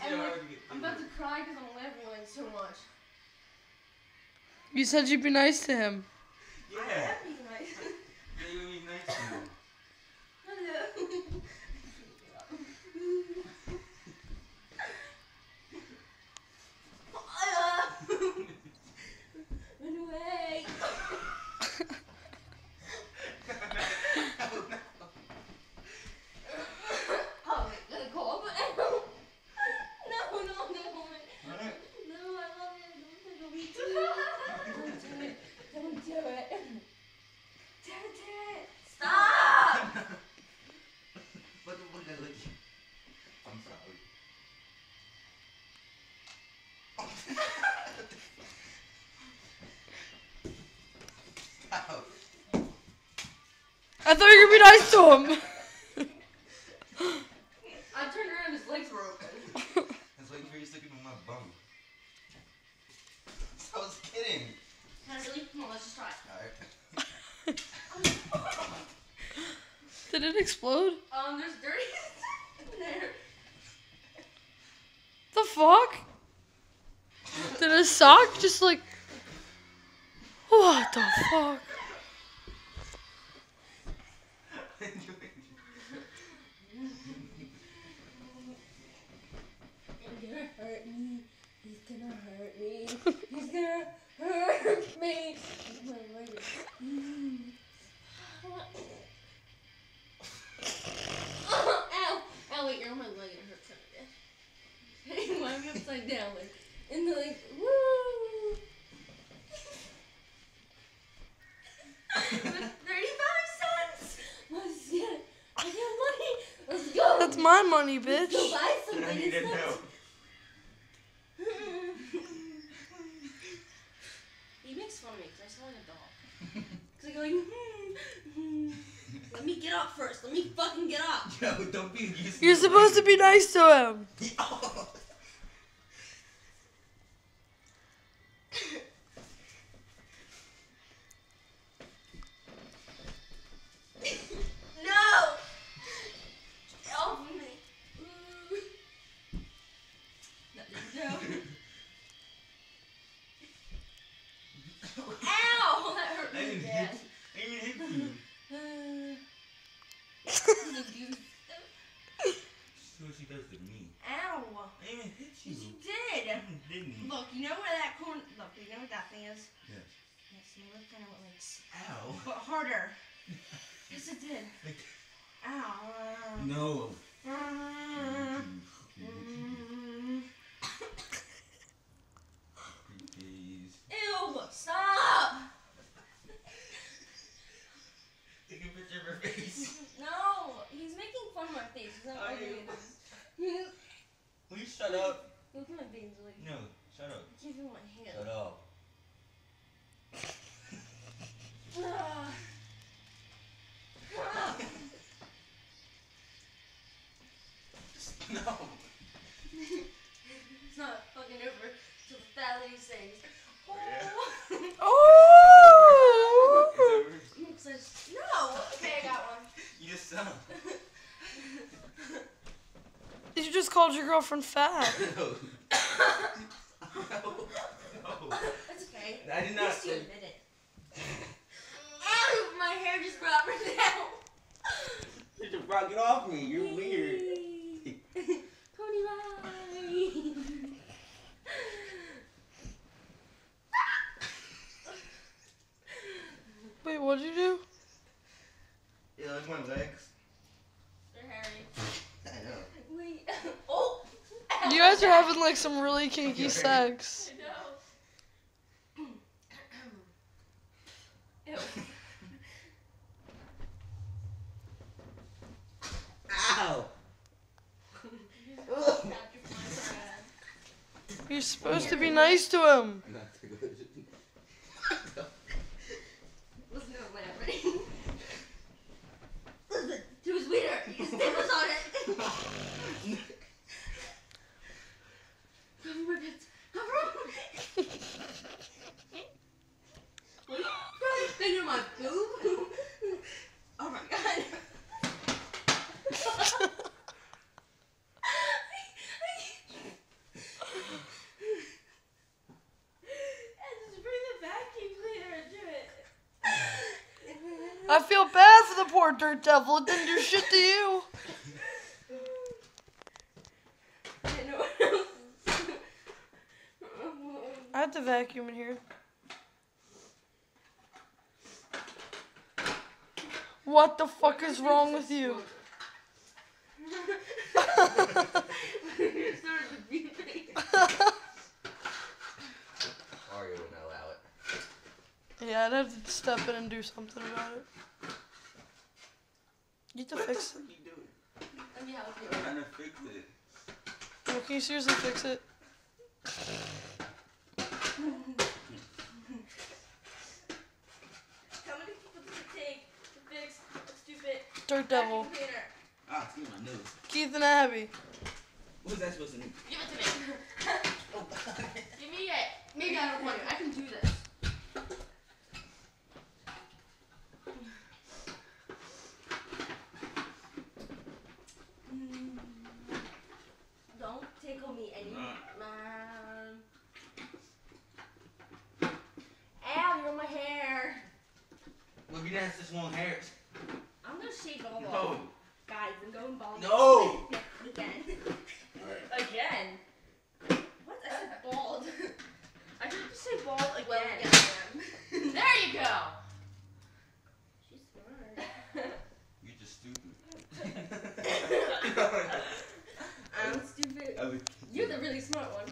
And like, I'm about to cry because I'm laughing like so much. You said you'd be nice to him. Yeah. I am being nice. Yeah, you would be nice to him. Hello. Run away. Oh, wait, let it go over. No, no, no. No, I love you. Don't do it. Don't do it. Don't do it. Stop! What the like? I'm sorry. Stop. I thought you were gonna be nice to him. I turned around, his legs were open. I was waiting for you to stick it in my bum. I was kidding. Can I really? Come on, let's just try. Alright. Did it explode? There's dirty in there. The fuck? Did his sock just like... What the fuck? He's gonna hurt me. He's gonna hurt me. He's gonna hurt me. Ow! Ow, wait, you're on my leg. It hurts kind of bad. Why am I upside down? Like, and they're like, woo! 35 cents! Let's get it. I got money. Let's go. That's my money, Let's go bitch. buy something. I need to know. He makes fun of me because I sound like a dog. Because I go like, let me get up first. Let me fucking get up. Yo, don't be used. You're supposed to be nice to him. No! Get off of me. No. Ow! That hurt I me didn't bad. hit you. That's what she does to me. Ow! I didn't even hit you. Yes, you did. Didn't. Look, you know where that corn? Look, you know what that thing is? Yes. Yes, you know what kind of like, Ow. but harder. Yes, it did. Ow. No. Please. Ew! Stop! Take a picture of her face. No, he's making fun of my face. He's not I ugly. am. Will you shut up? Look at my veins, like. No, shut up. I can't feel my hand. Shut up. Ah. Ah. No. It's not fucking over till the fat lady sings. Yeah. Oh! It's over. I'm excited. No! Okay, I got one. You just sung. You just called your girlfriend fat. No. No. That's okay. I did At not least you say. admit it. Ow! My hair just brought me down. You just broke it off me. You're weird. Pony ride. Wait, what'd you do? Yeah, like my legs. They're hairy. I know. Wait. Oh! You guys are having like some really kinky sex. I know. Ew. Ow. You're supposed to be nice to him. Listen to my laugh. Listen to his wiener. You can staples on it. Cover my pits. Cover my What? Finger my boob. Oh my god. I feel bad for the poor dirt devil. It didn't do shit to you. I have to vacuum in here. What the fuck is wrong with you? Mario wouldn't allow it. Yeah, I'd have to step in and do something about it. You have to fix it. What are you doing? Yeah, I'm trying to fix it. Well, can you seriously fix it? How many people does it take to fix a stupid Dirt devil. vacuum cleaner? Ah, excuse my nose. Keith and Abby. What was that supposed to mean? Give it to me. Give me it. Maybe I don't want it. I can do this. Don't tickle me anymore. Ow, you're on my hair. Well, if you didn't have such long hair. I'm gonna shave all No. off. Guys, I'm going bald. No. Again. Again. What? I said bald. I tried to say bald again. Well, there you go. She's smart. You're just stupid. I'm stupid. You're the really smart one.